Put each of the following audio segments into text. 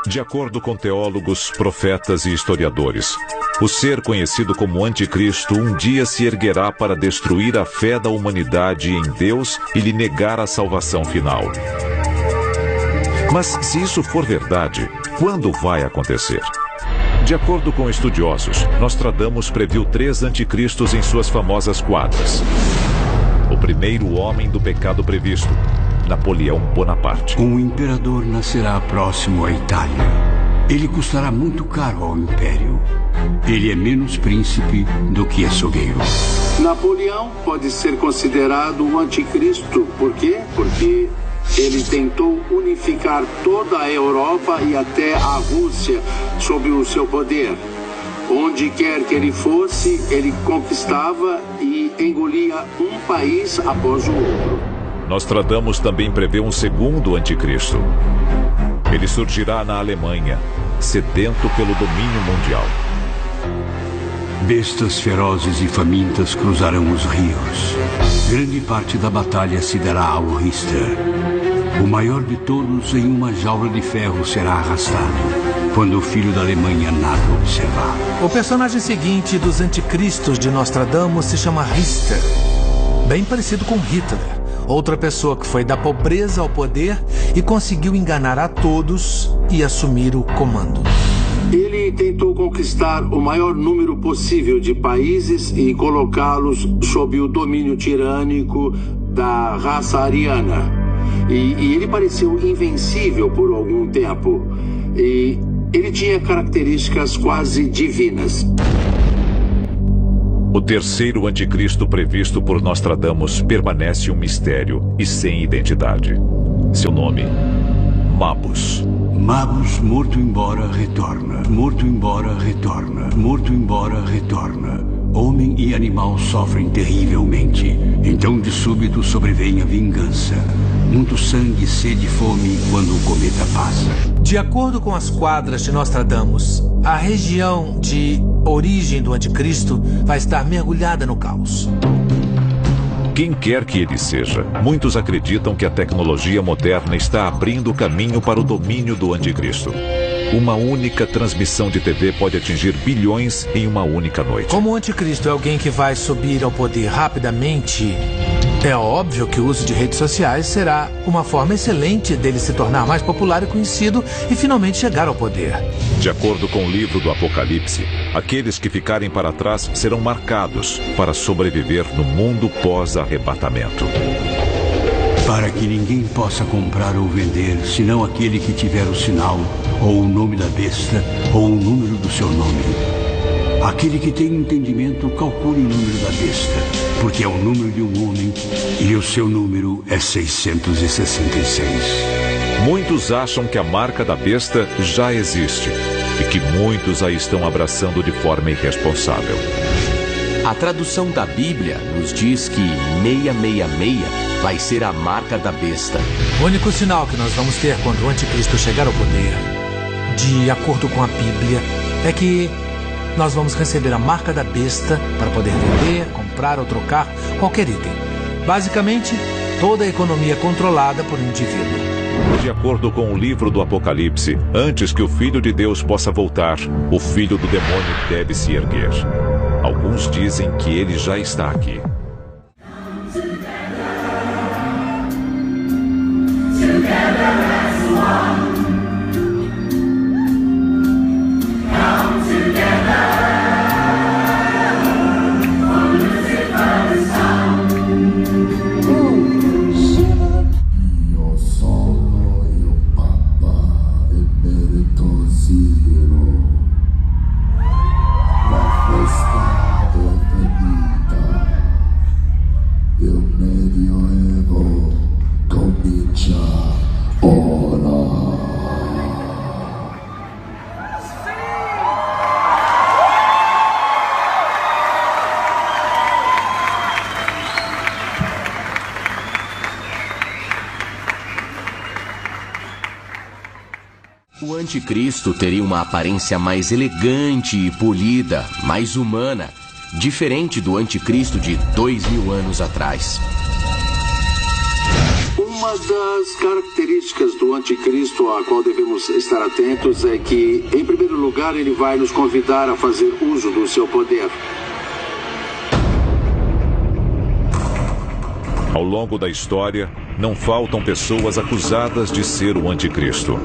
De acordo com teólogos, profetas e historiadores, o ser conhecido como Anticristo um dia se erguerá para destruir a fé da humanidade em Deus e lhe negar a salvação final. Mas se isso for verdade, quando vai acontecer? De acordo com estudiosos, Nostradamus previu 3 anticristos em suas famosas quadras. O primeiro homem do pecado previsto, Napoleão Bonaparte. Um imperador nascerá próximo à Itália. Ele custará muito caro ao império. Ele é menos príncipe do que açougueiro. Napoleão pode ser considerado o anticristo. Por quê? Porque ele tentou unificar toda a Europa e até a Rússia sob o seu poder. Onde quer que ele fosse, ele conquistava e engolia um país após o outro. Nostradamus também prevê um segundo anticristo. Ele surgirá na Alemanha, sedento pelo domínio mundial. Bestas ferozes e famintas cruzarão os rios. Grande parte da batalha se dará ao Richter. O maior de todos em uma jaula de ferro será arrastado quando o filho da Alemanha nada observar. O personagem seguinte dos anticristos de Nostradamus se chama Richter, bem parecido com Hitler. Outra pessoa que foi da pobreza ao poder e conseguiu enganar a todos e assumir o comando. Ele tentou conquistar o maior número possível de países e colocá-los sob o domínio tirânico da raça ariana. E ele pareceu invencível por algum tempo. E ele tinha características quase divinas. O terceiro anticristo previsto por Nostradamus permanece um mistério e sem identidade. Seu nome, Mabus. Mabus, morto embora, retorna. Morto embora, retorna. Morto embora, retorna. Homem e animal sofrem terrivelmente. Então de súbito sobrevém a vingança. Muito sangue, sede e fome quando o cometa passa. De acordo com as quadras de Nostradamus, a região de origem do anticristo vai estar mergulhada no caos. Quem quer que ele seja, muitos acreditam que a tecnologia moderna está abrindo caminho para o domínio do anticristo. Uma única transmissão de TV pode atingir bilhões em uma única noite. Como o anticristo é alguém que vai subir ao poder rapidamente, é óbvio que o uso de redes sociais será uma forma excelente dele se tornar mais popular e conhecido e finalmente chegar ao poder. De acordo com o livro do Apocalipse, aqueles que ficarem para trás serão marcados para sobreviver no mundo pós-arrebatamento. Para que ninguém possa comprar ou vender, senão aquele que tiver o sinal, ou o nome da besta, ou o número do seu nome. Aquele que tem entendimento, calcule o número da besta, porque é o número de um homem, e o seu número é 666. Muitos acham que a marca da besta já existe, e que muitos a estão abraçando de forma irresponsável. A tradução da Bíblia nos diz que 666 vai ser a marca da besta. O único sinal que nós vamos ter quando o anticristo chegar ao poder, de acordo com a Bíblia, é que nós vamos receber a marca da besta para poder vender, comprar ou trocar qualquer item. Basicamente, toda a economia controlada por um indivíduo. De acordo com o livro do Apocalipse, antes que o Filho de Deus possa voltar, o filho do demônio deve se erguer. Alguns dizem que ele já está aqui. O anticristo teria uma aparência mais elegante e polida, mais humana, diferente do anticristo de 2000 anos atrás. Uma Uma das características do anticristo a qual devemos estar atentos é que, em primeiro lugar, ele vai nos convidar a fazer uso do seu poder. Ao longo da história, não faltam pessoas acusadas de ser o anticristo.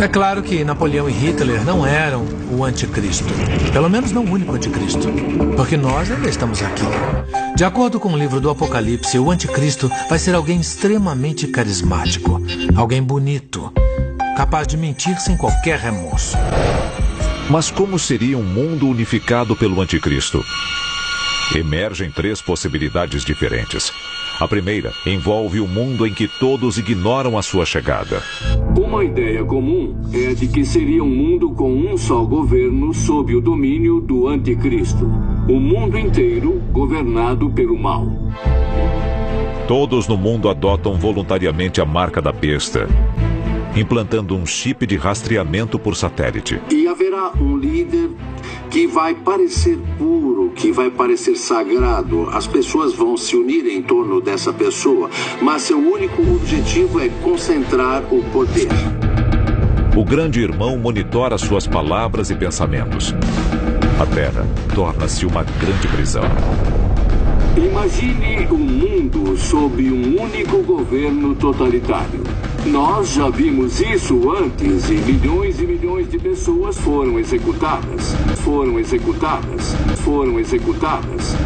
É claro que Napoleão e Hitler não eram o anticristo. Pelo menos não o único anticristo. Porque nós ainda estamos aqui. De acordo com o livro do Apocalipse, o anticristo vai ser alguém extremamente carismático. Alguém bonito. Capaz de mentir sem qualquer remorso. Mas como seria um mundo unificado pelo anticristo? Emergem 3 possibilidades diferentes. A primeira envolve um mundo em que todos ignoram a sua chegada. Uma ideia comum é a de que seria um mundo com um só governo sob o domínio do anticristo. O mundo inteiro governado pelo mal. Todos no mundo adotam voluntariamente a marca da besta, implantando um chip de rastreamento por satélite. E haverá um líder que vai parecer puro, que vai parecer sagrado. As pessoas vão se unir em torno dessa pessoa, mas seu único objetivo é concentrar o poder. O grande irmão monitora suas palavras e pensamentos. A Terra torna-se uma grande prisão. Imagine um mundo sob um único governo totalitário. Nós já vimos isso antes e milhões de pessoas foram executadas. Foram executadas. Foram executadas.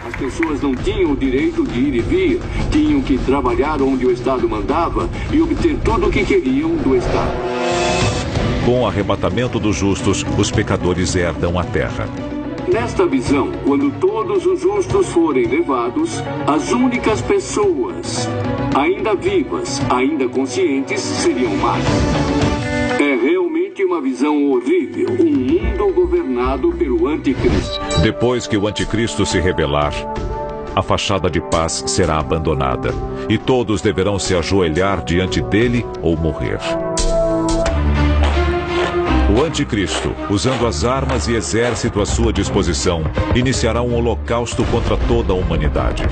As pessoas não tinham o direito de ir e vir, tinham que trabalhar onde o Estado mandava e obter tudo o que queriam do Estado. Com o arrebatamento dos justos, os pecadores herdam a terra. Nesta visão, quando todos os justos forem levados, as únicas pessoas ainda vivas, ainda conscientes, seriam mais. É realmente uma visão horrível, um mundo governado pelo anticristo. Depois que o anticristo se rebelar, a fachada de paz será abandonada e todos deverão se ajoelhar diante dele ou morrer. O anticristo, usando as armas e exército à sua disposição, iniciará um holocausto contra toda a humanidade.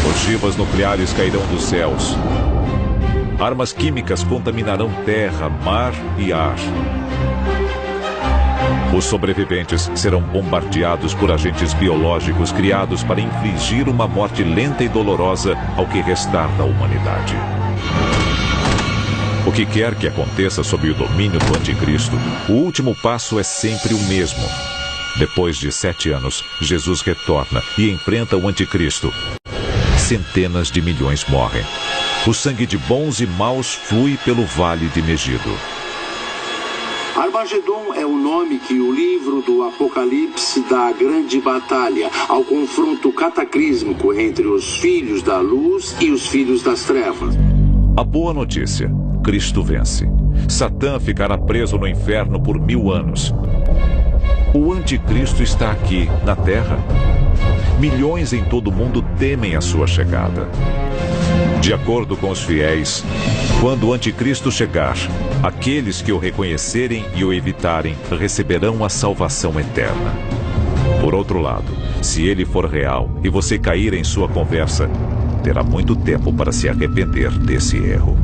Ogivas nucleares cairão dos céus. Armas químicas contaminarão terra, mar e ar. Os sobreviventes serão bombardeados por agentes biológicos criados para infligir uma morte lenta e dolorosa ao que restar da humanidade. O que quer que aconteça sob o domínio do anticristo, o último passo é sempre o mesmo. Depois de 7 anos, Jesus retorna e enfrenta o anticristo. Centenas de milhões morrem. O sangue de bons e maus flui pelo vale de Megido. Armagedon é o nome que o livro do Apocalipse dá à grande batalha, ao confronto cataclísmico entre os filhos da luz e os filhos das trevas. A boa notícia: Cristo vence. Satã ficará preso no inferno por 1000 anos. O anticristo está aqui, na Terra. Milhões em todo o mundo temem a sua chegada. De acordo com os fiéis, quando o anticristo chegar, aqueles que o reconhecerem e o evitarem receberão a salvação eterna. Por outro lado, se ele for real e você cair em sua conversa, terá muito tempo para se arrepender desse erro.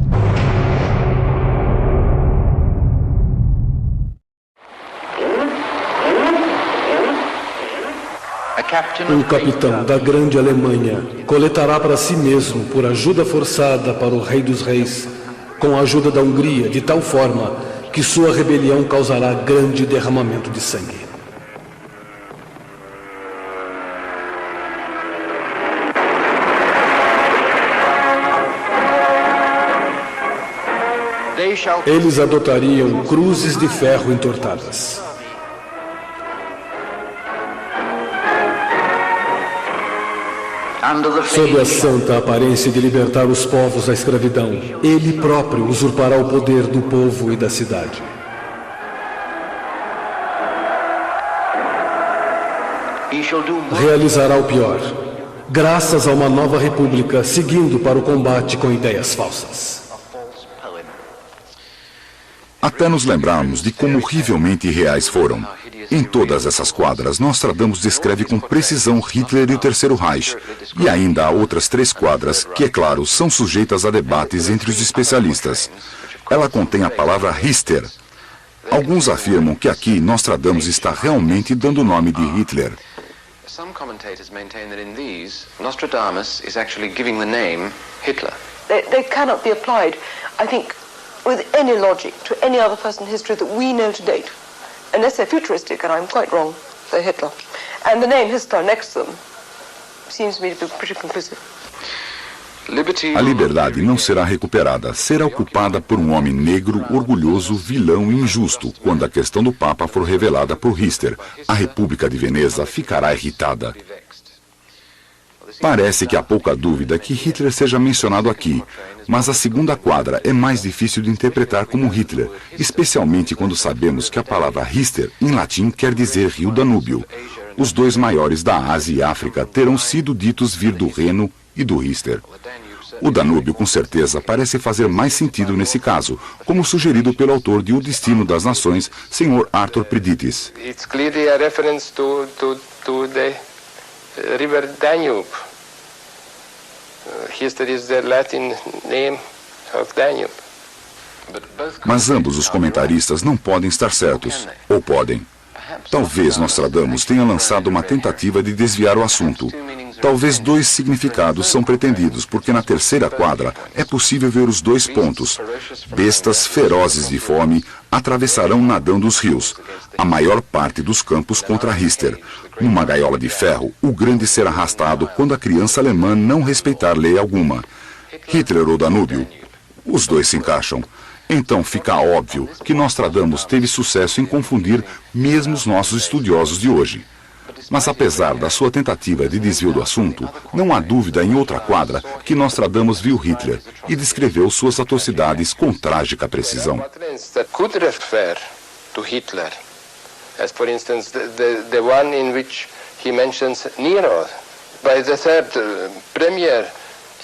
Um capitão da grande Alemanha coletará para si mesmo, por ajuda forçada para o Rei dos Reis, com a ajuda da Hungria, de tal forma que sua rebelião causará grande derramamento de sangue. Eles adotariam cruzes de ferro entortadas. Sob a santa aparência de libertar os povos da escravidão, ele próprio usurpará o poder do povo e da cidade. Realizará o pior, graças a uma nova república seguindo para o combate com ideias falsas. Até nos lembrarmos de como horrivelmente irreais foram. Em todas essas quadras, Nostradamus descreve com precisão Hitler e o Terceiro Reich. E ainda há outras 3 quadras que, é claro, são sujeitas a debates entre os especialistas. Ela contém a palavra Richter. Alguns afirmam que aqui Nostradamus está realmente dando o nome de Hitler. Some commentators maintain that in these, Nostradamus is actually giving the name Hitler. They cannot be applied, I think, with any logic to any other person in history that we know to date. Unless they're futuristic, and I'm quite wrong, they're Hitler. And the name Hitler next to them seems to me to be pretty conclusive. A liberdade não será recuperada, será ocupada por um homem negro, orgulhoso, vilão e injusto. Quando a questão do Papa for revelada por Richter, a República de Veneza ficará irritada. Parece que há pouca dúvida que Hitler seja mencionado aqui, mas a segunda quadra é mais difícil de interpretar como Hitler, especialmente quando sabemos que a palavra Richter, em latim, quer dizer Rio Danúbio. Os 2 maiores da Ásia e África terão sido ditos vir do Reno e do Richter. O Danúbio, com certeza, parece fazer mais sentido nesse caso, como sugerido pelo autor de O Destino das Nações, Sr. Arthur Predites. It's clearly a reference to the river Danube. History is the Latin name of Danube. Mas ambos os comentaristas não podem estar certos, ou podem. Talvez Nostradamus tenha lançado uma tentativa de desviar o assunto. Talvez 2 significados são pretendidos, porque na terceira quadra é possível ver os 2 pontos. Bestas ferozes de fome atravessarão nadando os rios, a maior parte dos campos contra Richter. Numa gaiola de ferro, o grande será arrastado quando a criança alemã não respeitar lei alguma. Hitler ou Danúbio? Os 2 se encaixam. Então fica óbvio que Nostradamus teve sucesso em confundir mesmo os nossos estudiosos de hoje. Mas apesar da sua tentativa de desvio do assunto, não há dúvida em outra quadra que Nostradamus viu Hitler e descreveu suas atrocidades com trágica precisão. As for instance, the one in which he mentions Nero. By the third premiere,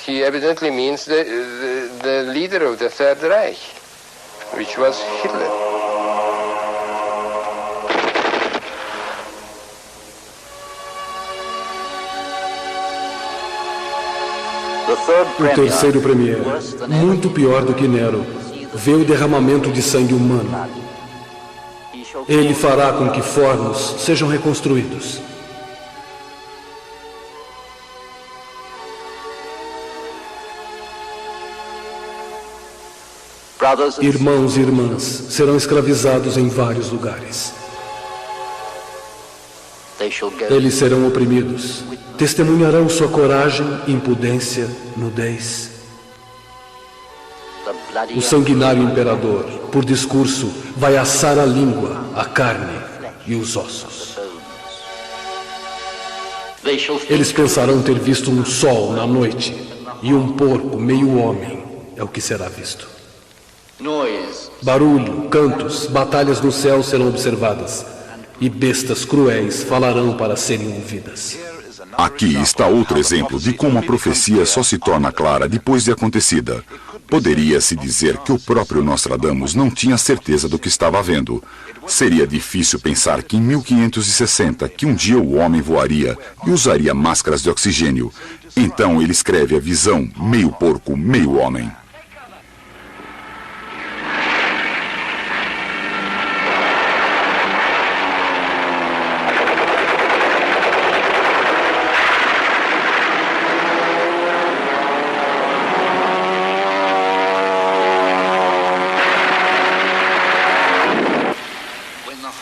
he evidently means the leader of the Third Reich, which was Hitler. O terceiro premier, muito pior do que Nero, vê o derramamento de sangue humano. Ele fará com que fornos sejam reconstruídos. Irmãos e irmãs serão escravizados em vários lugares. Eles serão oprimidos. Testemunharão sua coragem, impudência, nudez. O sanguinário imperador, por discurso, vai assar a língua, a carne e os ossos. Eles pensarão ter visto um sol na noite, e um porco meio homem é o que será visto. Barulho, cantos, batalhas no céu serão observadas, e bestas cruéis falarão para serem ouvidas. Aqui está outro exemplo de como a profecia só se torna clara depois de acontecida. Poderia-se dizer que o próprio Nostradamus não tinha certeza do que estava vendo. Seria difícil pensar que em 1560, que um dia o homem voaria e usaria máscaras de oxigênio. Então ele escreve a visão, meio porco, meio homem.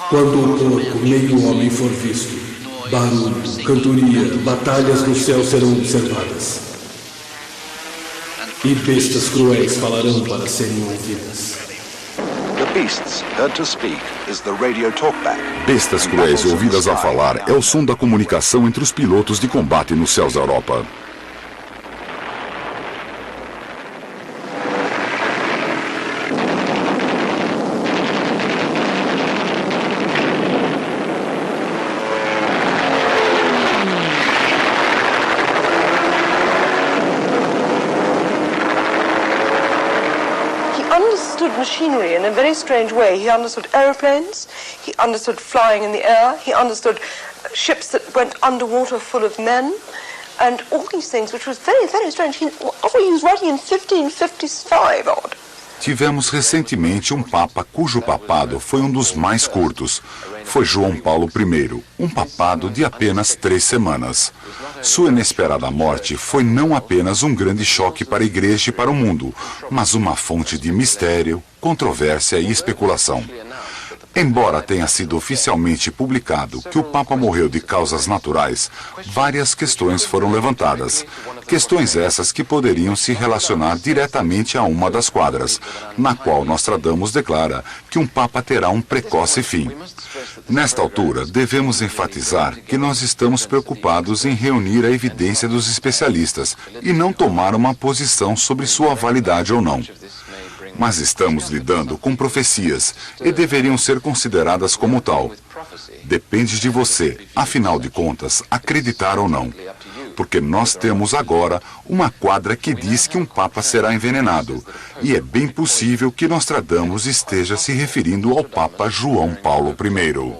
Quando o porco meio homem for visto, barulho, cantoria, batalhas no céu serão observadas. E bestas cruéis falarão para serem ouvidas. Bestas cruéis ouvidas a falar é o som da comunicação entre os pilotos de combate nos céus da Europa. machinery in a very strange way. He understood aeroplanes, he understood flying in the air, he understood ships that went underwater full of men, and all these things, which was very, very strange. He was writing in 1555 odd. Tivemos recentemente um papa cujo papado foi um dos mais curtos. Foi João Paulo I, um papado de apenas 3 semanas. Sua inesperada morte foi não apenas um grande choque para a Igreja e para o mundo, mas uma fonte de mistério, controvérsia e especulação. Embora tenha sido oficialmente publicado que o Papa morreu de causas naturais, várias questões foram levantadas. Questões essas que poderiam se relacionar diretamente a uma das quadras, na qual Nostradamus declara que um Papa terá um precoce fim. Nesta altura, devemos enfatizar que nós estamos preocupados em reunir a evidência dos especialistas e não tomar uma posição sobre sua validade ou não. Mas estamos lidando com profecias e deveriam ser consideradas como tal. Depende de você, afinal de contas, acreditar ou não. Porque nós temos agora uma quadra que diz que um Papa será envenenado. E é bem possível que Nostradamus esteja se referindo ao Papa João Paulo I.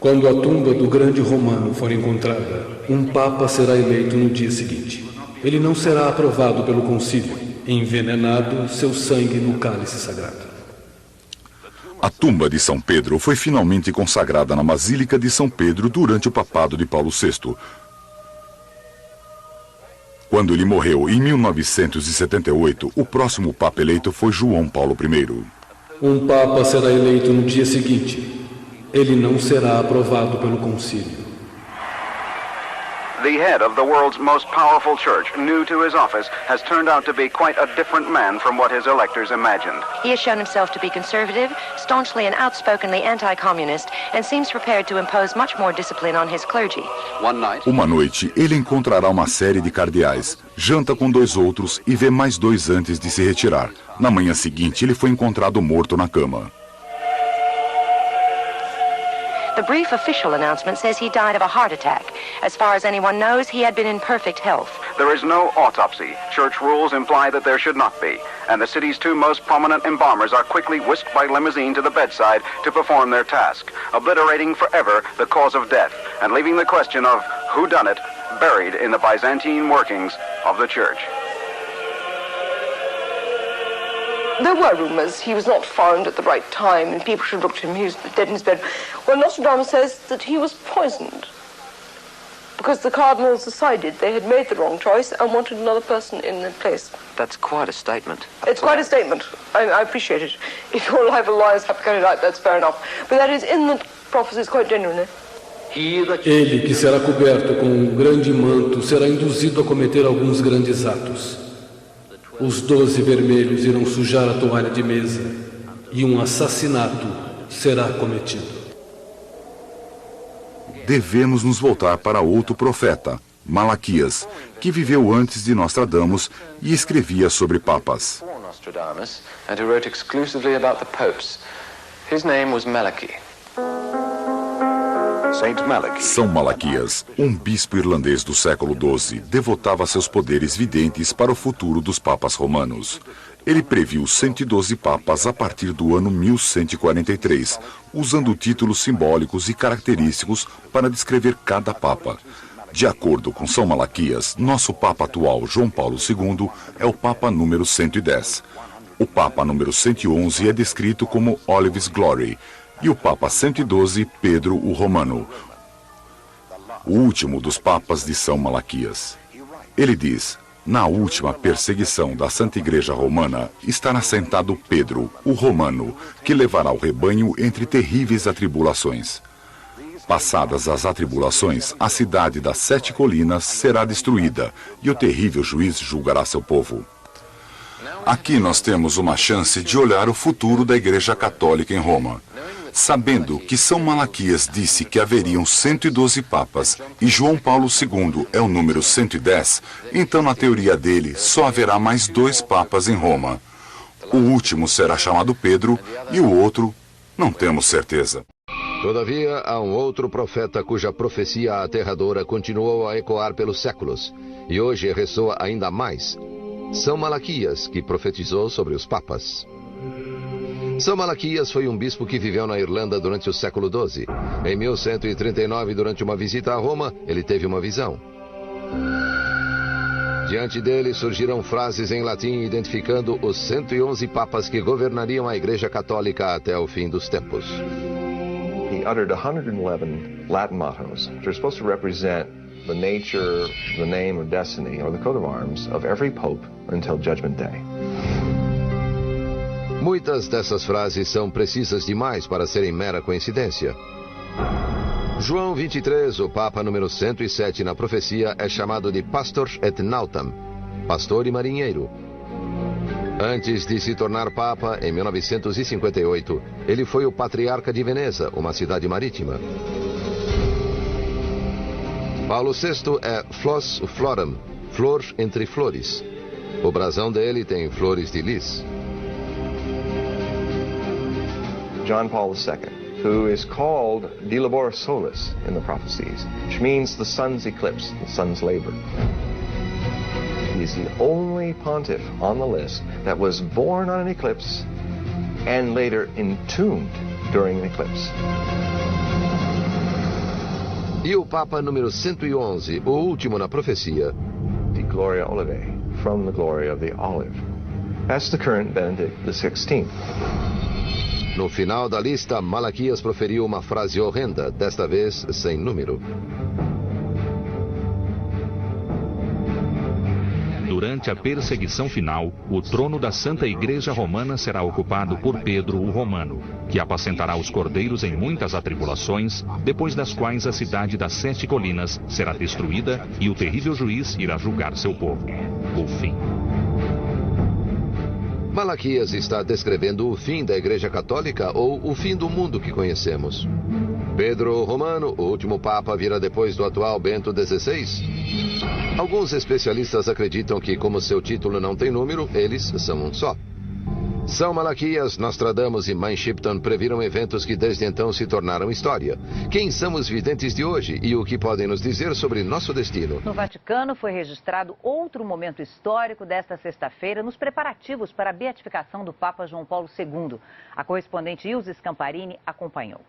Quando a tumba do grande romano for encontrada, um Papa será eleito no dia seguinte. Ele não será aprovado pelo concílio. Envenenado seu sangue no cálice sagrado. A tumba de São Pedro foi finalmente consagrada na Basílica de São Pedro durante o papado de Paulo VI. Quando ele morreu em 1978, o próximo Papa eleito foi João Paulo I. Um Papa será eleito no dia seguinte. Ele não será aprovado pelo concílio. The head of the world's most powerful church, new to his office, has turned out to be quite a different man from what his electors imagined. He has shown himself to be conservative, staunchly and outspokenly anti-communist, and seems prepared to impose much more discipline on his clergy. Uma noite, ele encontrará uma série de cardeais, janta com 2 outros e vê mais 2 antes de se retirar. Na manhã seguinte, ele foi encontrado morto na cama. The brief official announcement says he died of a heart attack. As far as anyone knows, he had been in perfect health. There is no autopsy. Church rules imply that there should not be. And the city's 2 most prominent embalmers are quickly whisked by limousine to the bedside to perform their task, obliterating forever the cause of death, and leaving the question of who done it buried in the Byzantine workings of the church. There were rumors he was not found at the right time and people should look to him, he was dead in his bed. Well, Nostradamus says that he was poisoned because the cardinals decided they had made the wrong choice and wanted another person in the place. That's quite a statement. It's quite a statement. I appreciate it. If your rival lawyers have to carry it out, that's fair enough. But that is in the prophecies quite genuinely. Ele, que será coberto com um grande manto, será induzido a cometer alguns grandes atos. Os 12 vermelhos irão sujar a toalha de mesa e um assassinato será cometido. Devemos nos voltar para outro profeta, Malaquias, que viveu antes de Nostradamus e escrevia sobre papas. Nostradamus, and who wrote exclusively about the popes. His name was Malachi. São Malaquias, um bispo irlandês do século XII, devotava seus poderes videntes para o futuro dos papas romanos. Ele previu 112 papas a partir do ano 1143, usando títulos simbólicos e característicos para descrever cada papa. De acordo com São Malaquias, nosso papa atual, João Paulo II, é o papa número 110. O papa número 111 é descrito como Olive's Glory, e o Papa 112, Pedro o Romano, o último dos papas de São Malaquias. Ele diz: na última perseguição da Santa Igreja Romana estará sentado Pedro, o Romano, que levará o rebanho entre terríveis atribulações. Passadas as atribulações, a cidade das 7 colinas será destruída e o terrível juiz julgará seu povo. Aqui nós temos uma chance de olhar o futuro da Igreja Católica em Roma. Sabendo que São Malaquias disse que haveriam 112 papas e João Paulo II é o número 110, então na teoria dele só haverá mais 2 papas em Roma. O último será chamado Pedro e o outro não temos certeza. Todavia, há um outro profeta cuja profecia aterradora continuou a ecoar pelos séculos e hoje ressoa ainda mais. São Malaquias, que profetizou sobre os papas. São Malaquias foi um bispo que viveu na Irlanda durante o século XII. Em 1139, durante uma visita a Roma, ele teve uma visão. Diante dele surgiram frases em latim identificando os 111 papas que governariam a Igreja Católica até o fim dos tempos. He uttered 111 Latin mottos, which are supposed to represent the nature, the name or destiny, or the coat of arms of every pope until Judgment Day. Muitas dessas frases são precisas demais para serem mera coincidência. João 23, o Papa número 107 na profecia, é chamado de Pastor et Nautam, pastor e marinheiro. Antes de se tornar Papa, em 1958, ele foi o patriarca de Veneza, uma cidade marítima. Paulo VI é Flos Floram, flor entre flores. O brasão dele tem flores de lis. John Paul II, who is called De Labora Solis in the prophecies, which means the sun's eclipse, the sun's labor. He's the only pontiff on the list that was born on an eclipse and later entombed during an eclipse. E o Papa número 111, o último na profecia. De Gloria Olivae, from the glory of the olive. That's the current Benedict XVI. No final da lista, Malaquias proferiu uma frase horrenda, desta vez sem número. Durante a perseguição final, o trono da Santa Igreja Romana será ocupado por Pedro o Romano, que apacentará os cordeiros em muitas atribulações, depois das quais a cidade das 7 colinas será destruída e o terrível juiz irá julgar seu povo. O fim. Malaquias está descrevendo o fim da Igreja Católica ou o fim do mundo que conhecemos. Pedro o Romano, o último Papa, virá depois do atual Bento XVI? Alguns especialistas acreditam que, como seu título não tem número, eles são um só. São Malaquias, Nostradamus e Mãe Shipton previram eventos que desde então se tornaram história. Quem são os videntes de hoje e o que podem nos dizer sobre nosso destino? No Vaticano foi registrado outro momento histórico desta sexta-feira nos preparativos para a beatificação do Papa João Paulo II. A correspondente Ilse Scamparini acompanhou.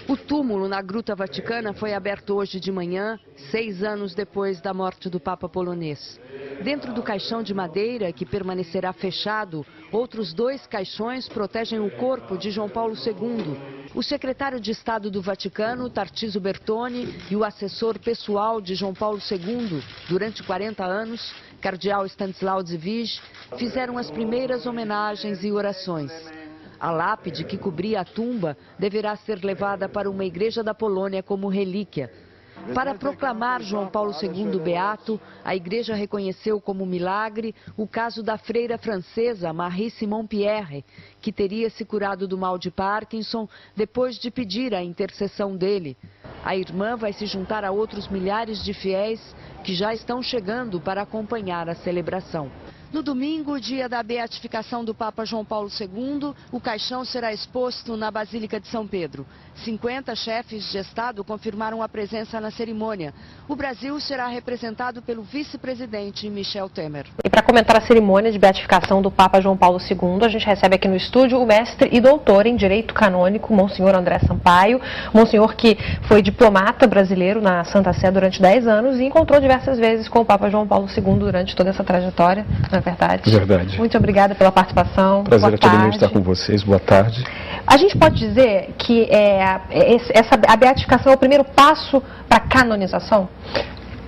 O túmulo na Gruta Vaticana foi aberto hoje de manhã, 6 anos depois da morte do Papa polonês. Dentro do caixão de madeira, que permanecerá fechado, outros 2 caixões protegem o corpo de João Paulo II. O secretário de Estado do Vaticano, Tarcísio Bertone, e o assessor pessoal de João Paulo II, durante 40 anos, cardeal Stanislau Dziwisz, fizeram as primeiras homenagens e orações. A lápide que cobria a tumba deverá ser levada para uma igreja da Polônia como relíquia. Para proclamar João Paulo II beato, a igreja reconheceu como milagre o caso da freira francesa Marie Simon Pierre, que teria se curado do mal de Parkinson depois de pedir a intercessão dele. A irmã vai se juntar a outros milhares de fiéis que já estão chegando para acompanhar a celebração. No domingo, dia da beatificação do Papa João Paulo II, o caixão será exposto na Basílica de São Pedro. 50 chefes de Estado confirmaram a presença na cerimônia. O Brasil será representado pelo vice-presidente Michel Temer. E para comentar a cerimônia de beatificação do Papa João Paulo II, a gente recebe aqui no estúdio o mestre e doutor em Direito Canônico, Monsenhor André Sampaio. Monsenhor que foi diplomata brasileiro na Santa Sé durante 10 anos e encontrou diversas vezes com o Papa João Paulo II durante toda essa trajetória. Não é verdade? Verdade. Muito obrigada pela participação. Prazer é todo mundo estar com vocês. Boa tarde. A gente pode dizer que a beatificação é o primeiro passo para a canonização?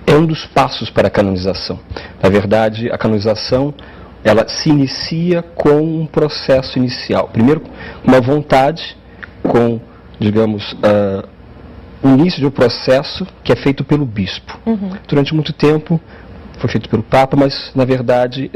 É um dos passos para a canonização. Na verdade, a canonização ela se inicia com um processo inicial. Primeiro, uma vontade, com, digamos, o início de um processo que é feito pelo bispo. Durante muito tempo foi feito pelo Papa, mas, na verdade,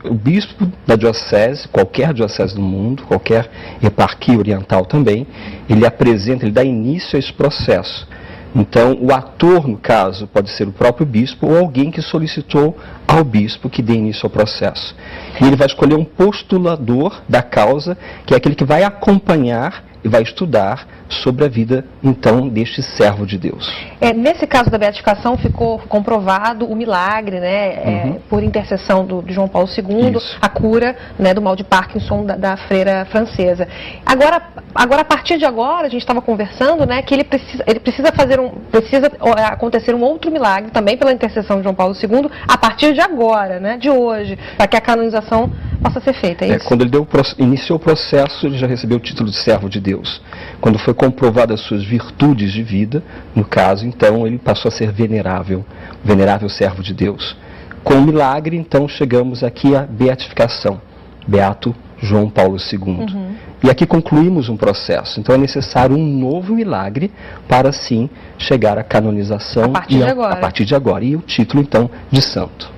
o bispo da diocese, qualquer diocese do mundo, qualquer eparquia oriental também, ele apresenta, ele dá início a esse processo. Então, o ator, no caso, pode ser o próprio bispo ou alguém que solicitou ao bispo que dê início ao processo. E ele vai escolher um postulador da causa, que é aquele que vai acompanhar e vai estudar sobre a vida, então, deste servo de Deus. Nesse caso da beatificação ficou comprovado o milagre, né, por intercessão de João Paulo II, a cura, né, do mal de Parkinson da freira francesa. Agora, a partir de agora, a gente estava conversando, né, que ele precisa acontecer um outro milagre, também pela intercessão de João Paulo II, a partir de agora, né, de hoje, para que a canonização possa ser feita, é isso? Quando ele iniciou o processo, ele já recebeu o título de servo de Deus. Quando foi comprovadas as suas virtudes de vida, no caso, então, ele passou a ser venerável servo de Deus. Com o milagre, então, chegamos aqui à beatificação, Beato João Paulo II. E aqui concluímos um processo, então é necessário um novo milagre para, sim, chegar à canonização a partir de agora, e o título, então, de santo.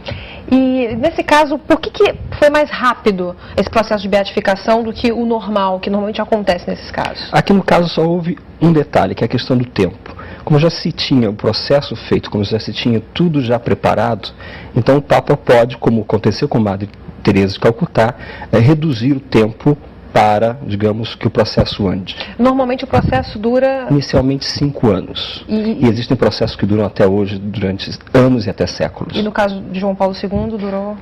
E, nesse caso, por que foi mais rápido esse processo de beatificação do que o normal, que normalmente acontece nesses casos? Aqui, no caso, só houve um detalhe, que é a questão do tempo. Como já se tinha o processo feito, como já se tinha tudo já preparado, então o Papa pode, como aconteceu com a Madre Teresa de Calcutá, reduzir o tempo para, digamos, que o processo ande. Normalmente o processo dura... Inicialmente 5 anos. E existem processos que duram até hoje, durante anos e até séculos. E no caso de João Paulo II durou?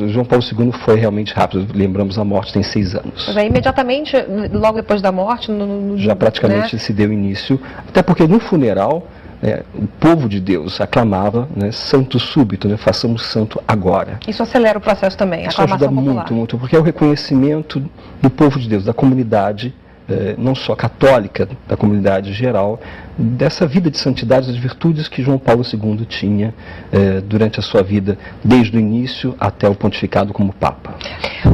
João Paulo II foi realmente rápido. Lembramos, a morte tem 6 anos. Mas aí, imediatamente, logo depois da morte... Já praticamente, né, se deu início. Até porque no funeral... o povo de Deus aclamava, né, santo súbito, né, façamos santo agora. Isso acelera o processo também, a aclamação popular. Isso ajuda muito, porque é o reconhecimento do povo de Deus, da comunidade, não só católica, da comunidade geral, dessa vida de santidade, das virtudes que João Paulo II tinha durante a sua vida, desde o início até o pontificado como Papa.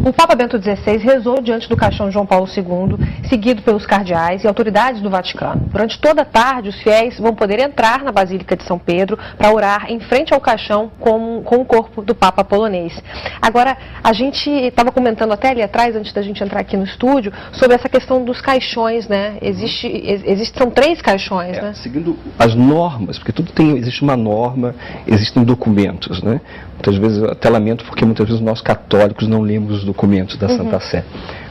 O Papa Bento XVI rezou diante do caixão de João Paulo II, seguido pelos cardeais e autoridades do Vaticano. Durante toda a tarde, os fiéis vão poder entrar na Basílica de São Pedro para orar em frente ao caixão com o corpo do Papa polonês. Agora, a gente estava comentando até ali atrás, antes da gente entrar aqui no estúdio, sobre essa questão dos caixões, né? São 3 caixões, né? Seguindo as normas, porque existe uma norma, existem documentos, né? Muitas vezes, eu até lamento porque muitas vezes nós católicos não lemos os documentos da Santa Sé.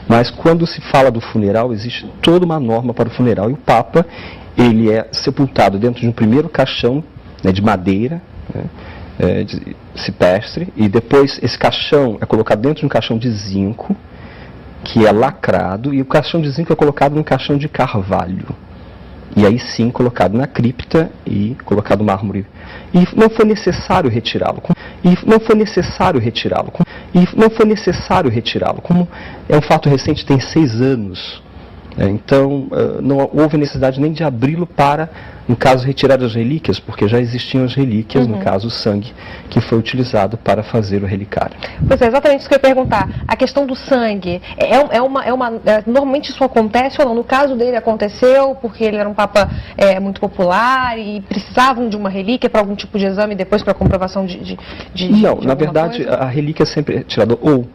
Mas quando se fala do funeral, existe toda uma norma para o funeral. E o Papa, ele é sepultado dentro de um primeiro caixão, né, de madeira, né, de cipestre, e depois esse caixão é colocado dentro de um caixão de zinco, que é lacrado, e o caixão de zinco é colocado num caixão de carvalho. E aí sim, colocado na cripta e colocado mármore. E não foi necessário retirá-lo. Como é um fato recente, tem 6 anos. Então, não houve necessidade nem de abri-lo para, no caso, retirar as relíquias, porque já existiam as relíquias, no caso, o sangue, que foi utilizado para fazer o relicário. Pois é, exatamente isso que eu ia perguntar. A questão do sangue, normalmente isso acontece ou não? No caso dele aconteceu, porque ele era um Papa muito popular e precisavam de uma relíquia para algum tipo de exame depois para comprovação Não, na verdade, coisa? A relíquia é sempre retirada ou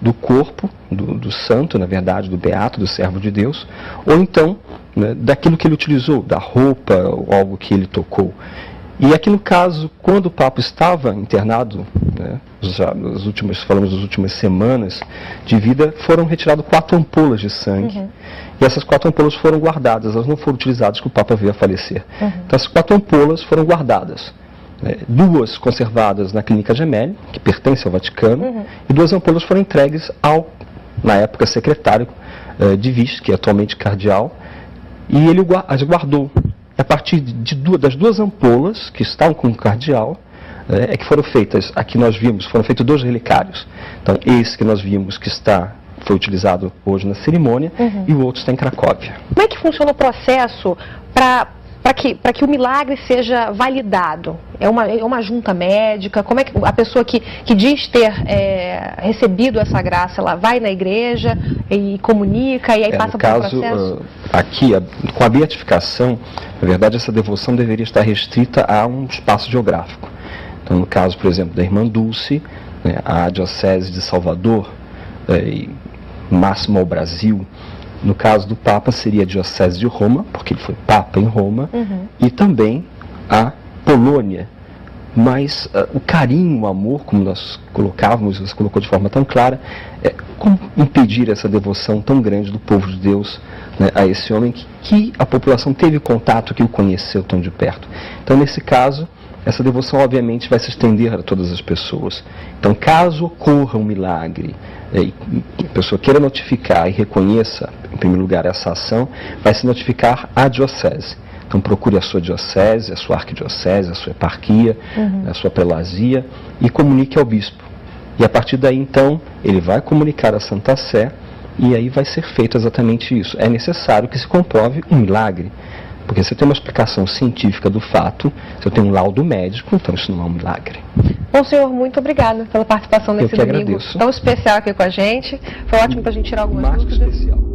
do corpo do santo, na verdade, do beato, do servo de Deus, ou então, né, daquilo que ele utilizou, da roupa ou algo que ele tocou. E aqui no caso, quando o Papa estava internado, né, falamos das últimas semanas de vida, foram retiradas 4 ampolas de sangue. E essas 4 ampolas foram guardadas, elas não foram utilizadas que o Papa veio a falecer. Então essas 4 ampolas foram guardadas. 2 conservadas na Clínica Gemelli, que pertence ao Vaticano, e 2 ampolas foram entregues ao, na época, secretário de Vichy, que é atualmente cardeal, e ele as guardou. A partir das 2 ampolas que estavam com o cardeal, é que foram feitas, aqui nós vimos, foram feitos 2 relicários. Então, esse que nós vimos que foi utilizado hoje na cerimônia, e o outro está em Cracóvia. Como é que funciona o processo para que o milagre seja validado? É uma junta médica? Como é que a pessoa que diz ter recebido essa graça, ela vai na igreja e comunica e aí passa por um processo? Aqui, com a beatificação, na verdade, essa devoção deveria estar restrita a um espaço geográfico. Então, no caso, por exemplo, da irmã Dulce, né, a Diocese de Salvador, e máximo ao Brasil. No caso do Papa, seria a Diocese de Roma, porque ele foi Papa em Roma, e também a Polônia. Mas o carinho, o amor, como nós colocávamos, você colocou de forma tão clara, como impedir essa devoção tão grande do povo de Deus né, a esse homem que a população teve contato, que o conheceu tão de perto. Então, nesse caso, essa devoção obviamente vai se estender a todas as pessoas. Então, caso ocorra um milagre, e a pessoa queira notificar e reconheça, em primeiro lugar, essa ação, vai se notificar à diocese. Então, procure a sua diocese, a sua arquidiocese, a sua eparquia, a sua prelazia e comunique ao bispo. E a partir daí, então, ele vai comunicar à Santa Sé e aí vai ser feito exatamente isso. É necessário que se comprove um milagre. Porque se eu tenho uma explicação científica do fato, se eu tenho um laudo médico, então isso não é um milagre. Bom, senhor, muito obrigada pela participação nesse domingo tão especial aqui com a gente. Foi ótimo para a gente tirar algumas dúvidas. Especial.